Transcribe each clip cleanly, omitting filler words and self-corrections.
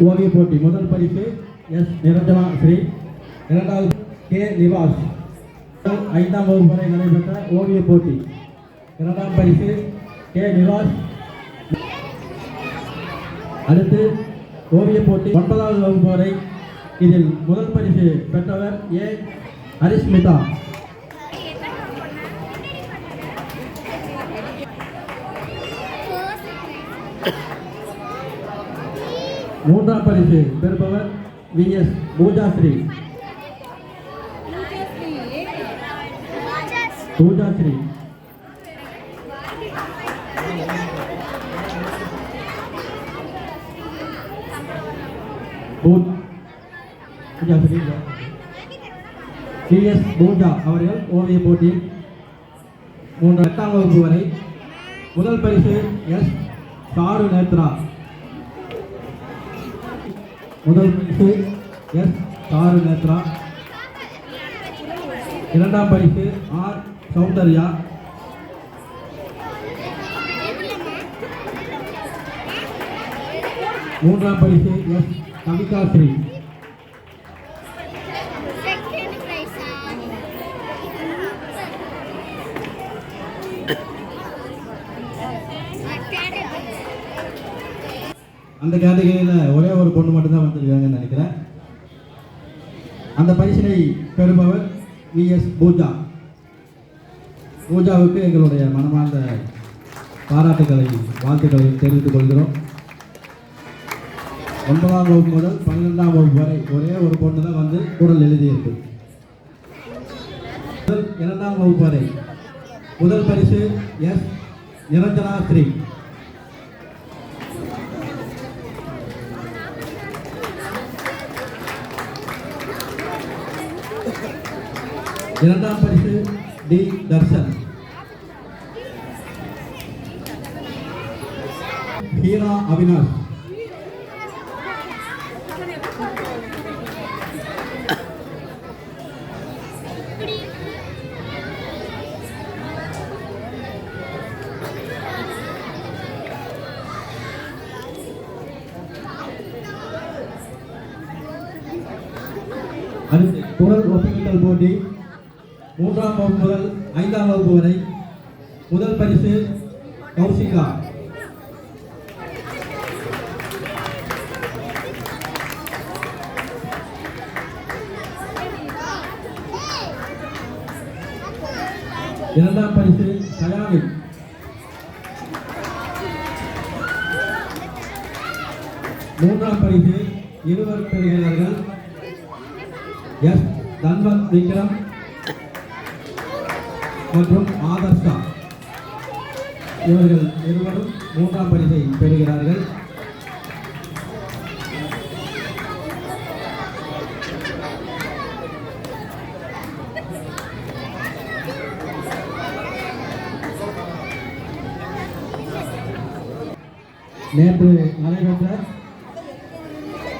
ஓவிய போட்டி முதல் பரிசு எஸ் நிரஞ்சனா ஸ்ரீ, இரண்டாவது கே நிவாஸ். 5ஆம் வகுப்பு வரை நடைபெற்ற ஓவிய போட்டி. இரண்டாம் பரிசு கே நிவாஸ். அடுத்து ஓவிய போட்டி 9வது வகுப்பு வரை. இதில் முதல் பரிசு பெற்றவர் ஏ ஹரிஸ்மிதா. மூன்றாம் பரிசு பெறுபவர் V S Poojasri. Poojasri. V S Pooja அவர்கள் ஓவிய போட்டி 8ஆம் வகுப்பு வரை. முதல் பரிசு எஸ் சாரு நேத்ரா. முதல் பரிசு எஸ் சாரு நேத்ரா. இரண்டாம் பரிசு ஆர் சௌந்தர்யா. மூன்றாம் பரிசு எஸ் கவிதா ஸ்ரீ. அந்த கேட்டகரியில் ஒரே ஒரு பொண்ணு மட்டும்தான் வந்திருக்காங்கன்னு நினைக்கிறேன். அந்த பரிசினை பெறுபவர் வி எஸ் பூஜா. பூஜாவுக்கு எங்களுடைய மனமார்ந்த பாராட்டுகளை வாழ்த்துக்களை தெரிவித்துக் கொள்கிறோம். 9ஆம் வகுப்பு முதல் 12ஆம் வகுப்பு வரை ஒரே ஒரு பொண்ணு தான் வந்து குரல் எழுதியிருக்கு. முதல் 2ஆம் வகுப்பு வரை முதல் பரிசு எஸ் நிரஞ்சனா ஸ்ரீ. இரண்டாம் பரிசு டி தர்ஷன். ஹீரா அவினாஷ். அடுத்து குரல் ஒப்பித்தல் போட்டி 3ஆம் வகுப்பு முதல் 5ஆம் வகுப்பு வரை. முதல் பரிசு கௌசிகா. இரண்டாம் பரிசு சயாமி. மூன்றாம் பரிசு இருவர் பெறுகிறார்கள். எஸ் தன்வந்த் விக்ரம் மற்றும் ஆதர்ஷா. இவர்கள் இருவரும் 3ஆம் பரிசை பெறுகிறார்கள். நேற்று நடைபெற்ற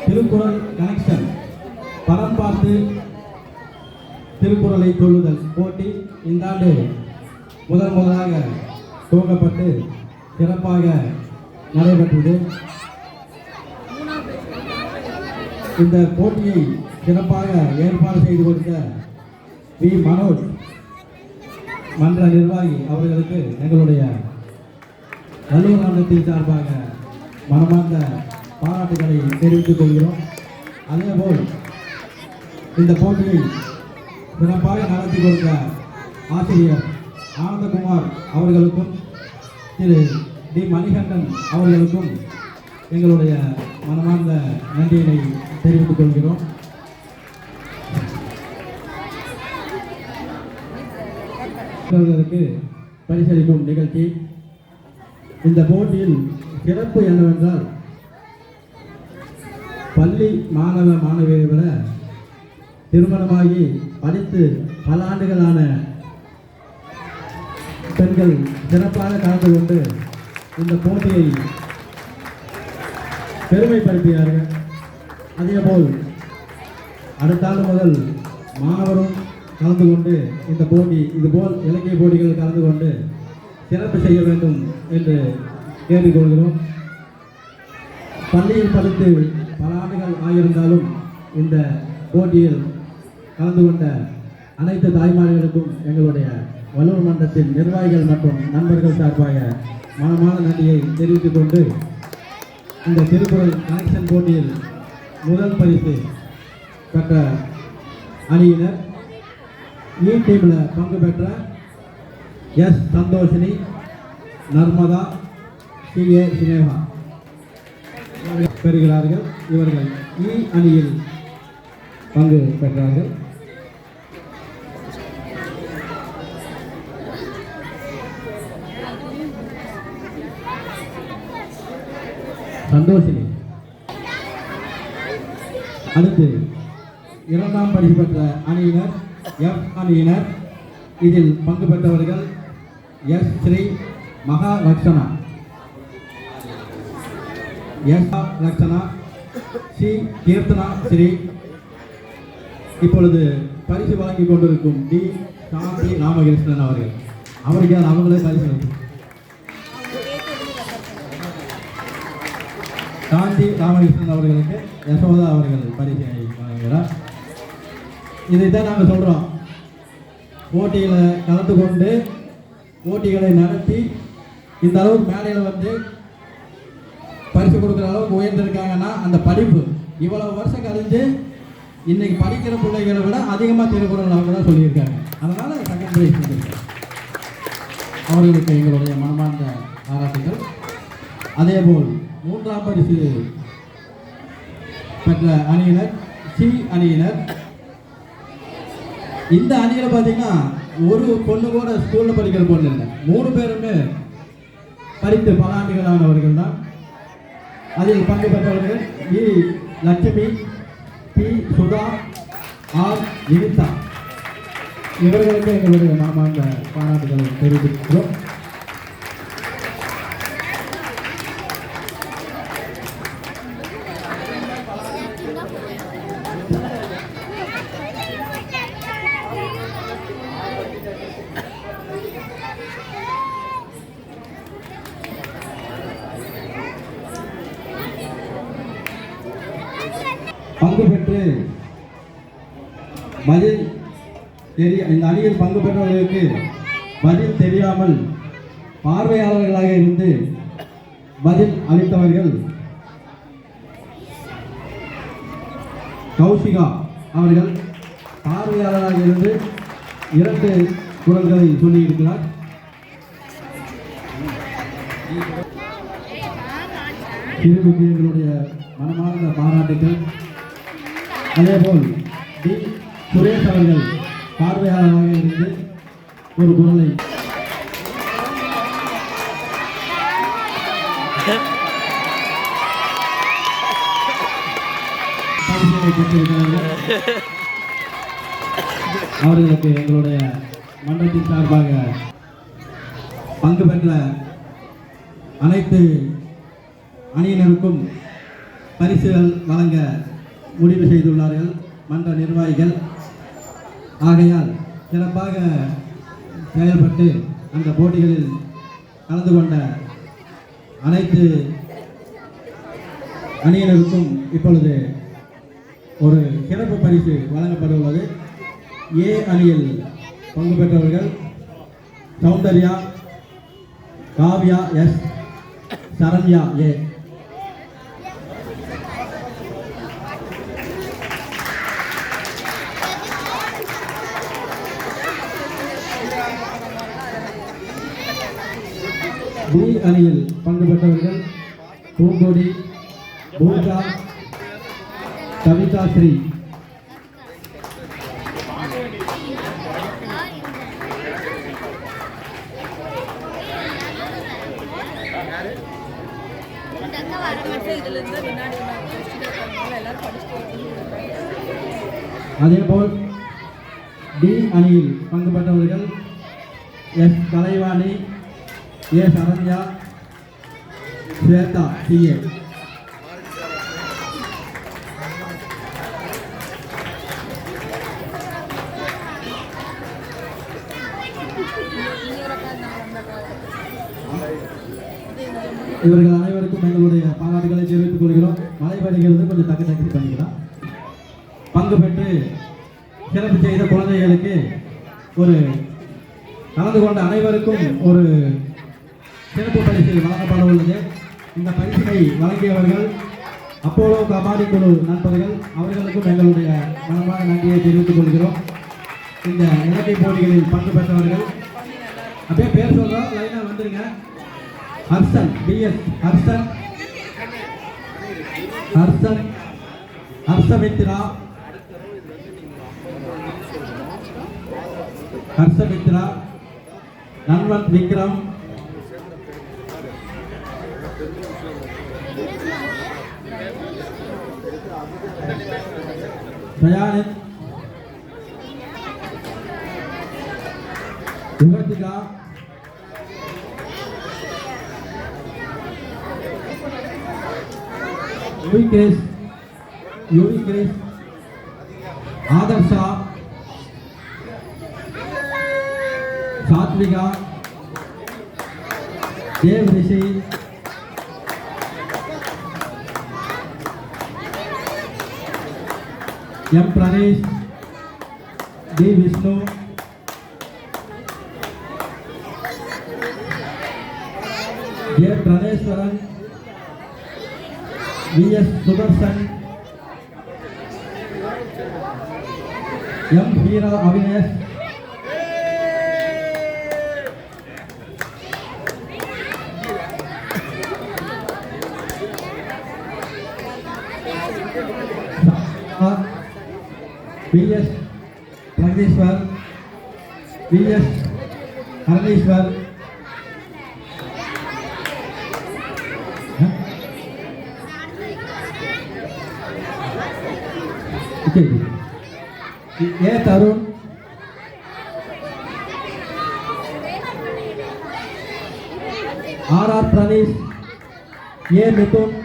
திருக்குறள் கனெக்ஷன் படம் பார்த்து திருக்குறளை சொல்லுதல் போட்டி இந்த ஆண்டு முதலாக துவங்கப்பட்டு சிறப்பாக நடைபெற்றது. இந்த போட்டியை சிறப்பாக ஏற்பாடு செய்து கொடுத்த வி மனோஜ் மன்ற நிர்வாகி அவர்களுக்கு எங்களுடைய நல்லூர் மன்றத்தின் சார்பாக மனமார்ந்த பாராட்டுகளை தெரிவித்துக் கொள்கிறோம். அதேபோல் இந்த போட்டியை சிறப்பாக நடத்தி கொடுத்த ஆசிரியர் ஆனந்தகுமார் அவர்களுக்கும் திரு டி மணிகண்டன் அவர்களுக்கும் எங்களுடைய மனமார்ந்த நன்றியினை தெரிவித்துக் கொள்கிறோம். பரிசளிக்கும் நிகழ்ச்சி. இந்த போட்டியில் சிறப்பு என்னவென்றால் பள்ளி மாணவ மாணவியை விட திருமணமாகி படித்து பல ஆண்டுகளான பெண்கள் சிறப்பாக கலந்து கொண்டு இந்த போட்டியை பெருமைப்படுத்தினார்கள். அதேபோல் அடுத்த ஆண்டு முதல் மாணவரும் கலந்து கொண்டு இந்த போட்டி இதுபோல் இலக்கிய போட்டிகள் கலந்து கொண்டு சிறப்பு செய்ய வேண்டும் என்று கேட்டுக்கொள்கிறோம். பள்ளியில் படித்து பல ஆண்டுகள் ஆகியிருந்தாலும் இந்த போட்டியில் கலந்து கொண்ட அனைத்து தாய்மார்களுக்கும் எங்களுடைய வள்ளுவர் மன்றத்தின் நிர்வாகிகள் மற்றும் நண்பர்கள் சார்பாக மனமான நன்றியை தெரிவித்துக் கொண்டு இந்த திருக்குறள் கனெக்ஷன் போட்டியில் முதல் பரிசு பெற்ற அணியினர் ஈ டீமில் பங்கு பெற்ற எஸ் சந்தோஷினி, நர்மதா, சி.ஏ. சினேகா பெறுகிறார்கள். இவர்கள் ஈ அணியில் பங்கு பெற்றார்கள். சந்தோஷினி. அடுத்து இரண்டாம் பரிசு பெற்ற அணியினர் எஃப் அணியினர். இதில் பங்கு பெற்றவர்கள் S Sri Mahalakshana, S Lakshana, C Keerthana Sri. இப்பொழுது பரிசு வழங்கி கொண்டிருக்கும் டி சாந்தி ராமகிருஷ்ணன் அவருக்கு அவங்களே பரிசு சாந்தி ராமகிருஷ்ணன் அவர்களுக்கு யசோதா அவர்கள் பரிசை வழங்குகிறார். இதைத்தான் நாங்கள் சொல்கிறோம், போட்டியில் கலந்து கொண்டு போட்டிகளை நடத்தி இந்த அளவுக்கு மேடையில் வந்து பரிசு கொடுக்குற அளவுக்கு உயர்ந்திருக்காங்கன்னா அந்த படிப்பு இவ்வளவு வருஷம் கழிஞ்சு இன்னைக்கு படிக்கிற பிள்ளைகளை விட அதிகமாக திருக்குறள் அவங்க தான் சொல்லியிருக்காங்க. அதனால் செகண்ட் ப்ரைஸ் கொடுத்துருக்காங்க. அவர்களுக்கு எங்களுடைய மனமார்ந்த பாராட்டுகள். அதேபோல் மூன்றாம் பரிசு பெற்ற அணியினர் சி அணியினர். இந்த அணியில் பார்த்தீங்கன்னா ஒரு பொண்ணு கூட ஸ்கூலில் படிக்கிற பொண்ணு இல்லை, 3 பேருமே படித்து பல ஆண்டுகளானவர்கள் தான். அதில் பங்கு பெற்றவர்கள் இ லட்சுமி, பி சுதா, ஆர் வினிதா. இவர்களுக்கு எங்களுடைய மனமார்ந்த பாராட்டுகளை தெரிவிக்கிறோம். பங்கு பெற்று பதில் இந்த அணியில் பங்கு பெற்றவர்களுக்கு பதில் தெரியாமல் பார்வையாளர்களாக இருந்து பதில் அளித்தவர்கள் கௌஷிகா அவர்கள் பார்வையாளராக இருந்து 2 குரல்களை சொல்லியிருக்கிறார். சிறுமிக்கு எங்களுடைய மனமார்ந்த பாராட்டுகள். அதேபோல் டி சுரேஷ் அவர்கள் பார்வையாளராக இருந்து ஒரு குரலை பெற்றிருக்கிறார்கள். அவர்களுக்கு எங்களுடைய மன்றத்தின் சார்பாக பங்கு பெற்ற அனைத்து அணியினருக்கும் பரிசுகள் வழங்க முடிவு செய்துள்ளார்கள் மன்ற நிர்வாகிகள். ஆகையால் சிறப்பாக செயல்பட்டு அந்த போட்டிகளில் கலந்து கொண்ட அனைத்து அணியினருக்கும் இப்பொழுது ஒரு சிறப்பு பரிசு வழங்கப்பட உள்ளது. ஏ அணியில் பங்கு பெற்றவர்கள் சௌந்தர்யா, காவ்யா எஸ், சரண்யா ஏ. பி அணியில் பங்கு பெற்றவர்கள் பூங்கொடி, பூஜா, கவிதா ஸ்ரீ. அதேபோல் டி அணியில் பங்கு பெற்றவர்கள் எஸ் கலைவாணி, ஏ சரண்யா, ஸ்வேதா சி.ஏ. இவர்கள் அனைவருக்கும் எங்களுடைய பாராட்டுகளை தெரிவித்துக் கொள்கிறோம். மலைப்படிகள் கொஞ்சம் தக்கு பண்ணிக்கலாம். பங்கு பெற்று சிறப்பு செய்த குழந்தைகளுக்கு ஒரு கலந்து கொண்ட அனைவருக்கும் ஒரு சிறப்பு பரிசு வழங்கப்பட உள்ளது. இந்த பரிசினை வழங்கியவர்கள் அப்போலோ கபாடி குழு நண்பர்கள், அவர்களுக்கும் எங்களுடைய மனமான நன்றியை தெரிவித்துக் கொள்கிறோம். இந்த இலக்கை போட்டிகளில் பங்கு பெற்றவர்கள் அப்படியே பேர் சொல்றோம், லைனா வந்துருங்க. Harshan PS, Harshamitra, Nanvanth Vikram, Prayanith, Yuvathika, Yuvi, Adarsha, Sathvika, Dev Rishi, M Pranesh, D Vishnu, J Praneshwaran, VS Sudarshan, M Heera Avinesh, VS Pragatheeswar, VS Haraneeswar, A Tarun, R Pranish, A Mithun,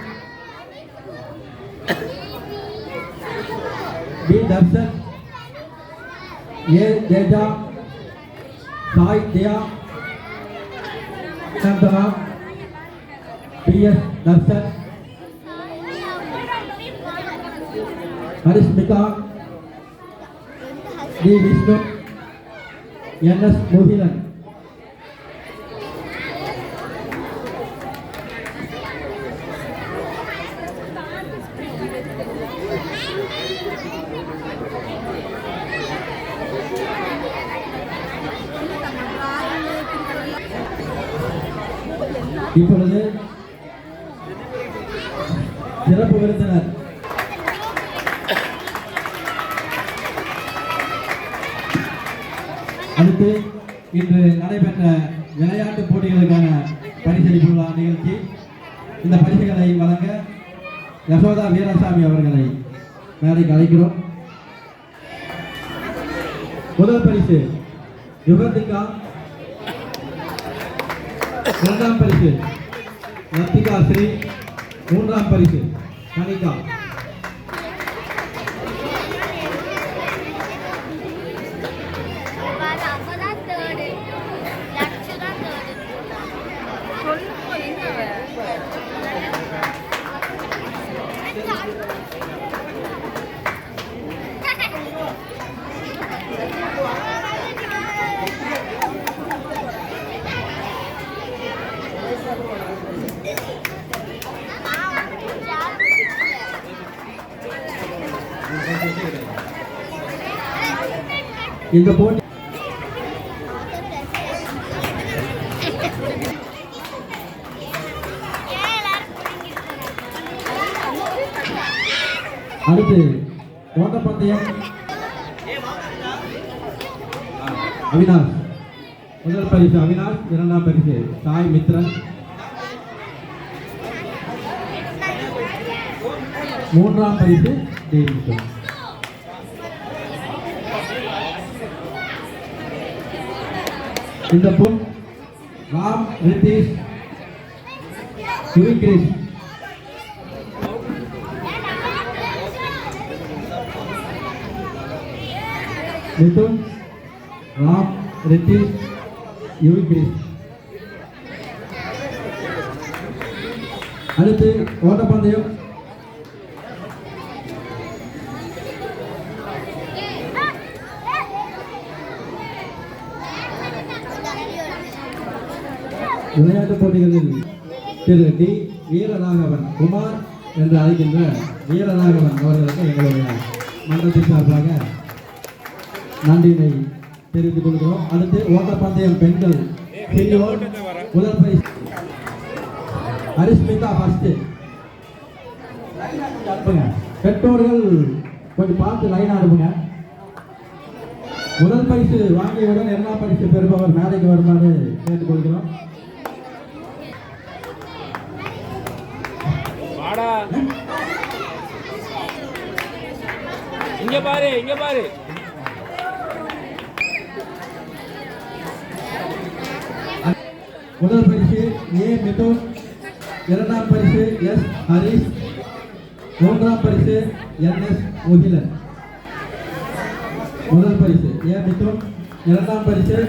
B Darshan, Y Teja, Sai Diya, Chandra, PS Darshan, Harismitha, D Vishnu, NS Mohilan. இப்பொழுது சிறப்பு விருந்தினர் அடுத்து இன்று நடைபெற்ற விளையாட்டு போட்டிகளுக்கான பரிசளிப்பு விழா நிகழ்ச்சி. இந்த பரிசுகளை வழங்க யசோதா வீரசாமி அவர்களை மேடைக்கு அழைக்கிறோம். முதல் பரிசு யுகதிகா, இரண்டாம் பரிசு லத்திகா ஸ்ரீ, மூன்றாம் பரிசு கனிகா. இந்த போட்டி அடுத்து ஓட்டப்பந்தயம் அவினாஷ், முதல் பரிசு அவினாஷ், இரண்டாம் பரிசு சாய் மித்ரன், மூன்றாம் பரிசு தேவிக்கு. இந்த பொன் ராம் ரிதீஷ் யுவிகிரிஷ், மிதுன் ராம் ரிதீஷ் யுவிகிரிஷ். அடுத்து ஓட்டப்பந்தயம் விளையாட்டுப் போட்டிகளில் திரு டி வீரராகவன் குமார் என்று அழைக்கின்ற வீரராகவன் அவர்களுக்கு எங்களுடைய மன்றத்தின் சார்பாக நன்றியினை தெரிவித்துக் கொள்கிறோம். அடுத்து ஓட்டப்பந்தயம் பெண்கள் முதல் பரிசு ஹரிஸ்மிதா ஃபர்ஸ்ட். பெற்றோர்கள் கொஞ்சம் பார்த்து லைன் அனுப்புங்க. முதல் பரிசு வாங்கியவுடன் இரண்டாம் பரிசு பெறுபவர் மேடைக்கு வருமாறு கேட்டுக்கொள்கிறோம். இங்க பாரு, இங்க பாரு. முதல் பரிசு ஏ மிதுன், இரண்டாம் பரிசு எஸ் ஹரிஷ், மூன்றாம் பரிசு என்எஸ் முகிலன். முதல் பரிசு ஏ மிதுன், இரண்டாம் பரிசு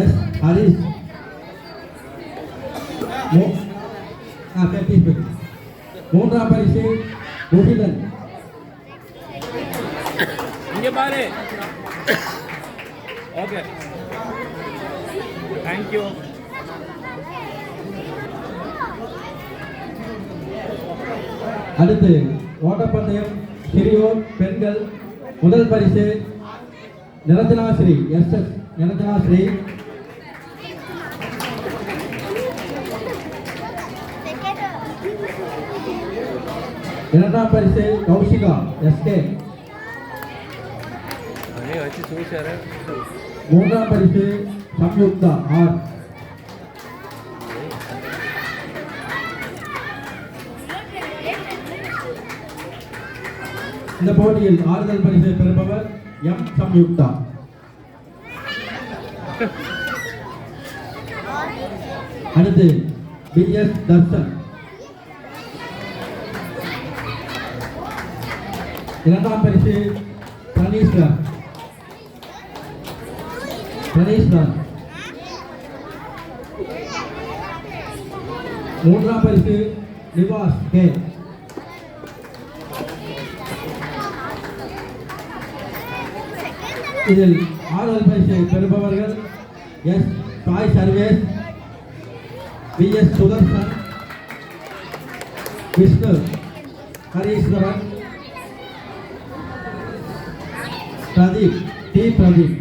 எஸ் ஹரிஷ், மூன்றாம் பரிசு முகிலன். இங்க பாரு. Okay, thank you. அடுத்து ஓட்டப்பந்தயம் சிறியோர் பெண்கள் முதல் பரிசு நிரஞ்சனாஸ்ரீ எஸ்.எஸ். நிரஞ்சனாஸ்ரீ, இரண்டாம் பரிசு கௌஷிகா எஸ்.கே. மூன்றாம் பரிசு சம்யுக்தா ஆர். இந்த போட்டியில் ஆறுதல் பரிசை பெறுபவர் எம் சம்யுக்தா. அடுத்து பி.எஸ். தர்ஷன், இரண்டாம் பரிசு பிரணீஸ்வர். மூன்றாம் பரிசு நிவாஸ் கே. இதில் ஆறுதல் பரிசை பெறுபவர்கள் S Sai Sarvesh, PS. Sudarshan, Vishnu Hareeswaran, Pradeep D. Pradeep.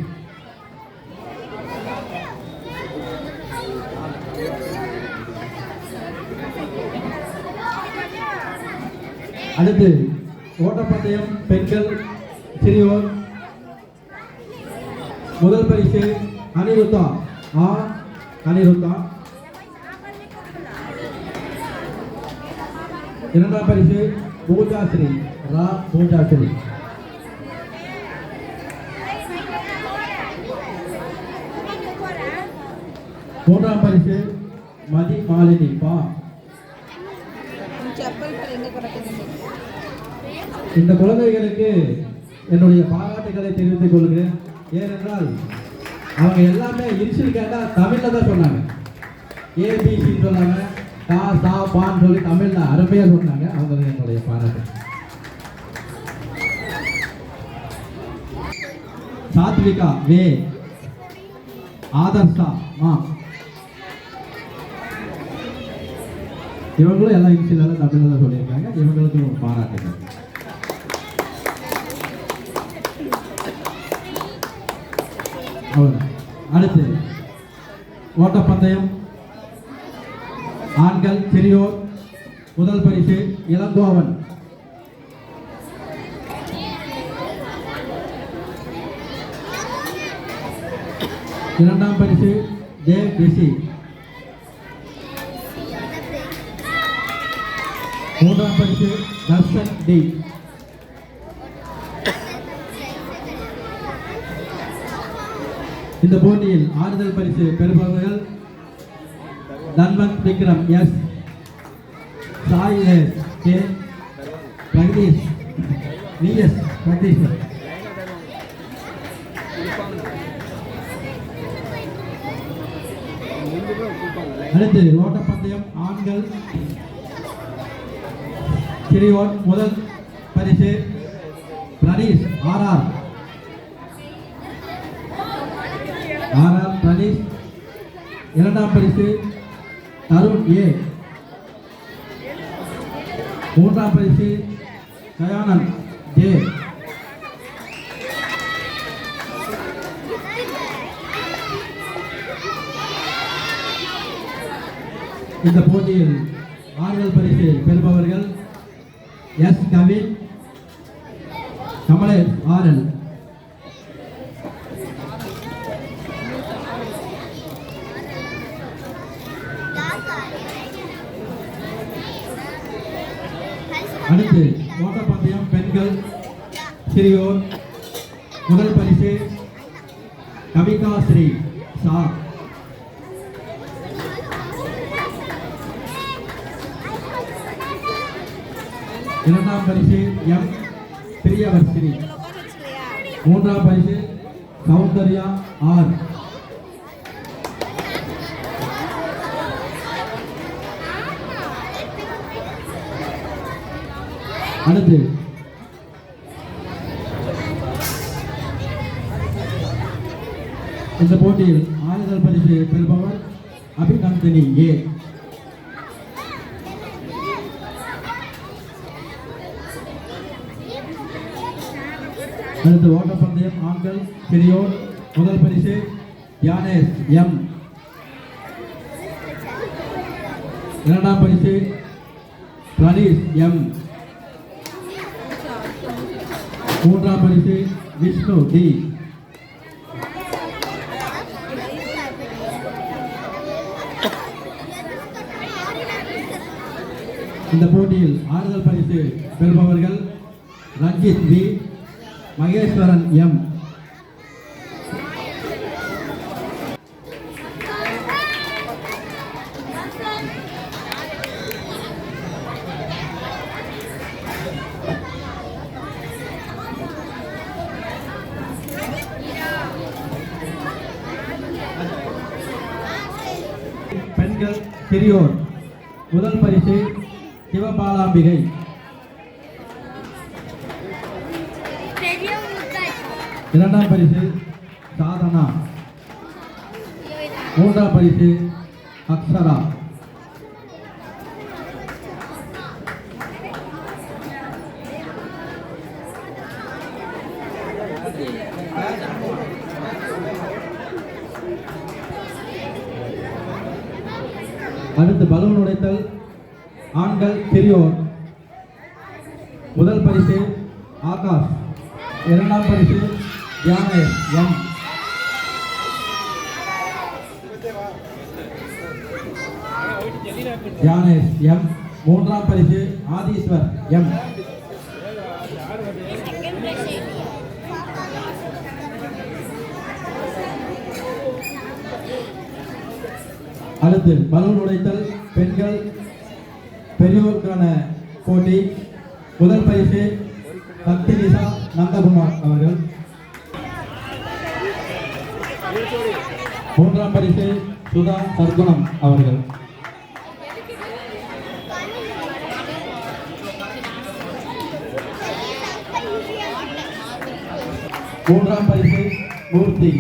அடுத்து ஓட்டப்பந்தயம் பெண்கள் சிறியோர் முதல் பரிசு அனிருத்தா ஆ. அனிருத்தா, இரண்டாம் பரிசு பூஜாஸ்ரீ ரா. பூஜாஸ்ரீ, மூன்றாம் பரிசு மதி மாலினி பா. இந்த குழந்தைகளுக்கு என்னுடைய பாராட்டுகளை தெரிவித்துக் கொள்கிறேன். ஏனென்றால் அவங்க எல்லாமே இனிஷியல் கேட்டால் தமிழில் தான் சொன்னாங்க. ஏபிசின்னு சொன்னாங்க, தா சா பான்னு சொல்லி தமிழில் அருமையாக சொன்னாங்க. அவங்க என்னுடைய பாராட்டு. சாத்விகா வே, ஆதர்ஷா மா. இவங்களும் எல்லாம் இனிஷியலாக தமிழில் தான் சொல்லியிருக்காங்க. இவங்களுக்கும் ஒரு பாராட்டுகள். அடுத்து ஓட்டப்பந்தயம் ஆண்கள் சிறியோர் முதல் பரிசு இளங்கோவன், இரண்டாம் பரிசு ஜே டிசி, மூன்றாம் பரிசு தர்ஷன் டி. இந்த போட்டியில் ஆறுதல் பரிசு பெறுபவர்கள் Dhanvanth Vikram S, Sai K, Pragadeesh V S. Pragadeesh. அடுத்து ஓட்டப்பந்தயம் ஆண்கள் சிறியோர் முதல் பரிசு பிரணீஷ் ஆர். பிரதீஷ், இரண்டாம் பரிசு தருண் ஏ. மூன்றாம் பரிசு தயானந்த் ஜே. இந்த போட்டியில் ஆறுதல் பரிசு பெறுபவர்கள் எஸ் கவின், கமலேஷ் ஆர்எல். அடுத்து ஓட்டப்பந்தயம் பெண்கள் சிறியோர். முதல் பரிசு கவிகா ஸ்ரீ சா. இரண்டாம் பரிசு எம் பிரியவர்ஷினி. மூன்றாம் பரிசு சௌந்தர்யா ஆர். அடுத்து இந்த போட்டியில் ஆறுதல் பரிசு பெறுபவர் அபிநந்தினி ஏ. அடுத்து ஓட்டப்பந்தயம் ஆண்கள் சிறியோர். முதல் பரிசு தியானேஷ் எம். இரண்டாம் பரிசு பிரணீஷ் எம். மூன்றாம் பரிசு விஷ்ணு டி. இந்த போட்டியில் ஆறுதல் பரிசு பெறுபவர்கள் ரஞ்சித் வி, மகேஸ்வரன் எம். பெண்கள் சிறியோர். முதல் பரிசு சிவபாலாம்பிகை. இரண்டாம் பரிசு சாதனா. மூன்றாம் பரிசு அக்ஷரா. அடுத்து பலூன் உடைத்தல் ஆண்கள் பெரியோர். முதல் பரிசு ஆகாஷ். இரண்டாம் பரிசு தியானேஷ் எம். தியானேஷ் எம். மூன்றாம் பரிசு ஆதீஸ்வர் எம். அடுத்து பலூன் உடைத்தல் பெண்கள் பெரியோருக்கான போட்டி. முதல் பரிசு பக்தினிசா நந்தகுமார் அவர்கள். மூன்றாம் பரிசு சுதா சர்க்குணம் அவர்கள். மூன்றாம் பரிசு மூர்த்தி.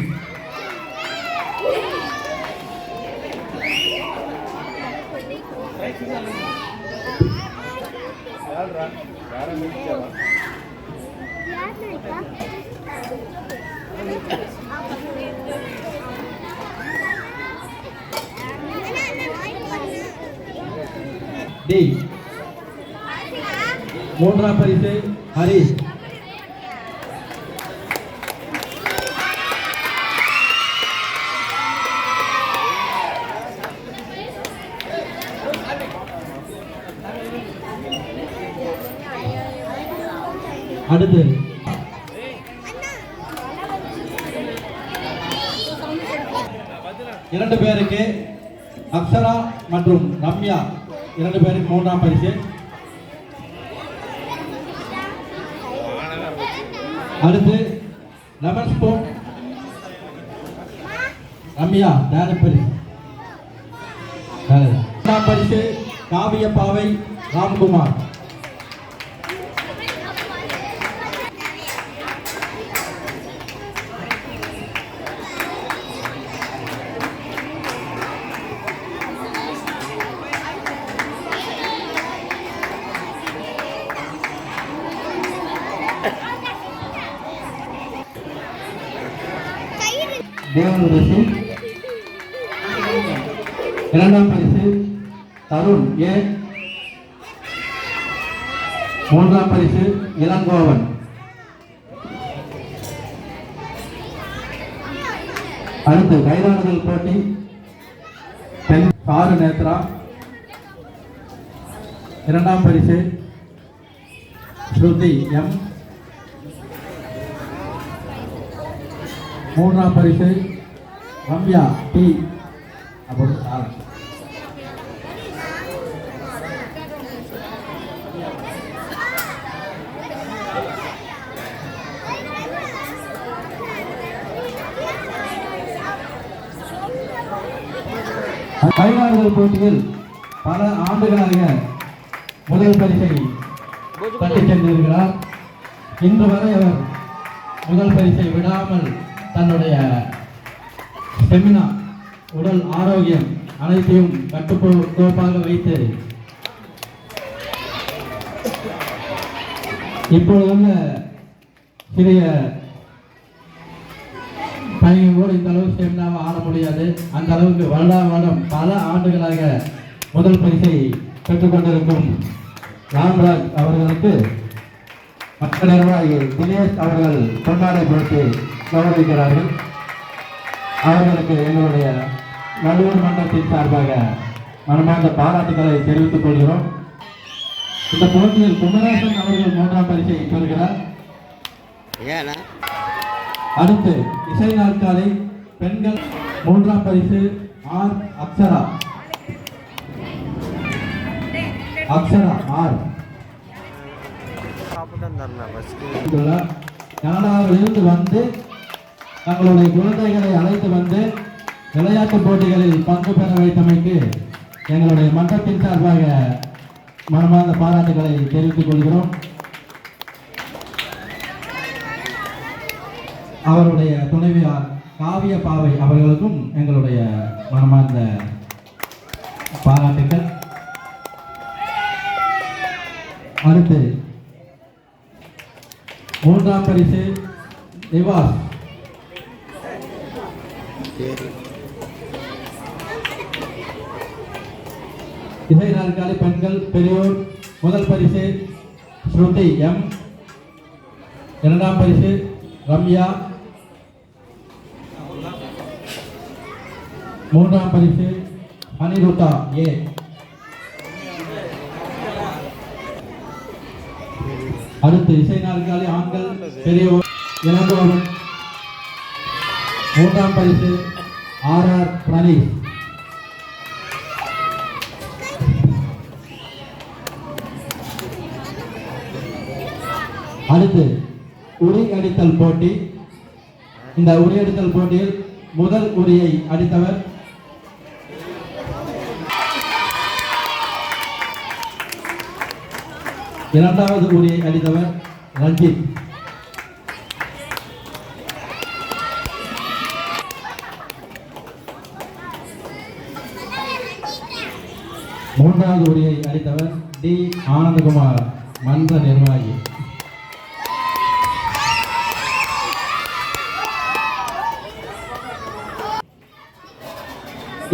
டி. மூன்றாம் பரிசு ஹரிஷ். அடுத்து இரண்டு பேருக்கு அக்ஷரா மற்றும் ரம்யா, இரண்டு பேருக்கு மூன்றாம் பரிசு. அடுத்து லெமன் ஸ்பூன் ரம்யா டைரக்ட் பரிசு. மூன்றாம் பரிசு காவிய பாவை ராம்குமார். தேவன் ரிஷி. இரண்டாம் பரிசு தருண் ஏ. மூன்றாம் பரிசு இளங்கோவன். அடுத்து கைதாடுதல் போட்டி பெண் சாரு நேத்ரா. இரண்டாம் பரிசு ஸ்ருதி எம். மூன்றாம் பரிசு ரம்யா டி. அப்படி கைதாடுதல் போட்டியில் பல ஆண்டுகளாக முதல் பரிசை தட்டிச் சென்றிருக்கிறார். இன்று வரை அவர் முதல் பரிசை விடாமல் தன்னுடைய ஸ்டெமினா, உடல் ஆரோக்கியம் அனைத்தையும் கட்டுக்கோப்பாக வைத்து இப்பொழுதுள்ள சிறிய பையனோடு இந்த அளவு ஸ்டெமினாவை ஆட முடியாது. அந்த அளவுக்கு வருடம் பல ஆண்டுகளாக முதல் பரிசை பெற்றுக்கொண்டிருக்கும் ராம்ராஜ் அவர்களுக்கு மற்ற நிர்வாகி தினேஷ் அவர்கள் கொண்டாடை போட்டு கௌரவிக்கிறார்கள். அவர்களுக்கு எங்களுடைய நடுவர் மன்றத்தின் சார்பாக மனமார்ந்த பாராட்டுகளை தெரிவித்துக் கொள்கிறோம். இந்த போட்டியில் குமரேசன் அவர்கள் மூன்றாம் பரிசை பெறுகிறார். அடுத்து இசை நாற்காலி பெண்கள் மூன்றாம் பரிசு ஆர் அக்ஷரா. ஆர் கனடாவிலிருந்து வந்து தங்களுடைய குழந்தைகளை அழைத்து வந்து விளையாட்டு போட்டிகளில் பங்கு பெற வைத்தமைக்கு எங்களுடைய மன்றத்தின் சார்பாக மனமார்ந்த பாராட்டுகளை தெரிவித்துக் கொள்கிறோம். அவருடைய துணைவியார் காவிய பாவை அவர்களுக்கும் எங்களுடைய மனமார்ந்த பாராட்டுகள். அடுத்து மூன்றாம் பரிசு நிவாஸ். இசை நாற்காலி பெண்கள் பெரியோர் முதல் பரிசு ஸ்ருதி எம். இரண்டாம் பரிசு ரம்யா. மூன்றாம் பரிசு அனிருத்தா ஏ. அடுத்து இசை நாற்காலி ஆண்கள் பெரியவர் இளங்கோவன். மூன்றாம் பரிசு ஆர் பிரணீஷ். அடுத்து உரி அடித்தல் போட்டி. இந்த உரி அடித்தல் போட்டியில் முதல் உரியை அடித்தவர் இரண்டாவது உரியை அடித்தவர் ரஞ்சித். மூன்றாவது உரியை அடித்தவர் டி ஆனந்தகுமார் மன்ற நிர்வாகி.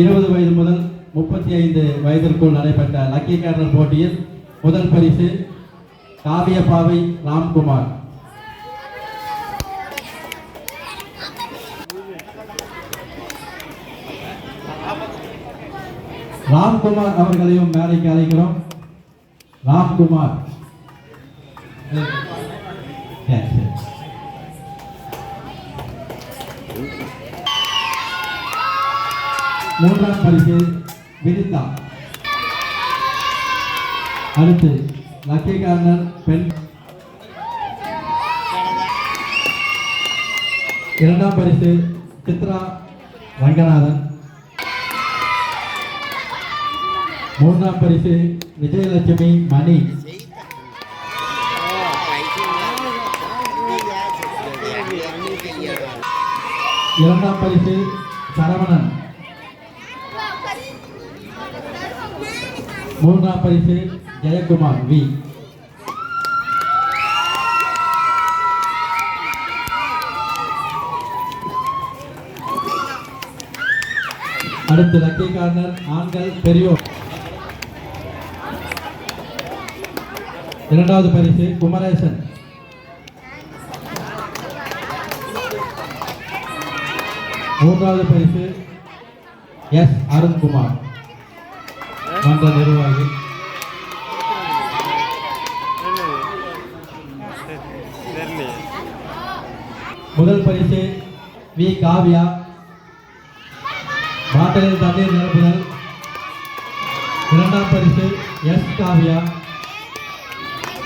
இருபது வயது முதல் 35 வயதிற்குள் நடைபெற்ற லக்கி கேரளர் போட்டியில் முதல் பரிசு காவிய பாவை ராம்குமார். ராம்குமார் அவர்களையும் மேடைக்கு அழைக்கிறோம். ராம்குமார் மூன்றாம் பரிசு வினிதா. அடுத்து லக்கி கார்னர் பெண். இரண்டாம் பரிசு சித்ரா ரங்கநாதன். மூன்றாம் பரிசு விஜயலட்சுமி மணி. இரண்டாம் பரிசு சரவணன். மூன்றாம் பரிசு ஜெயக்குமார் வி. அடுத்து லக்கி கார்னர் ஆண்கள் பெரியோர். இரண்டாவது பரிசு குமரேசன். மூன்றாவது பரிசு எஸ் அருண்குமார் மன்ற நிர்வாகி. முதல் பரிசு வி காவ்யா பாட்டிலில் தண்ணீர் நிரப்புதல். இரண்டாம் பரிசு எஸ் காவ்யா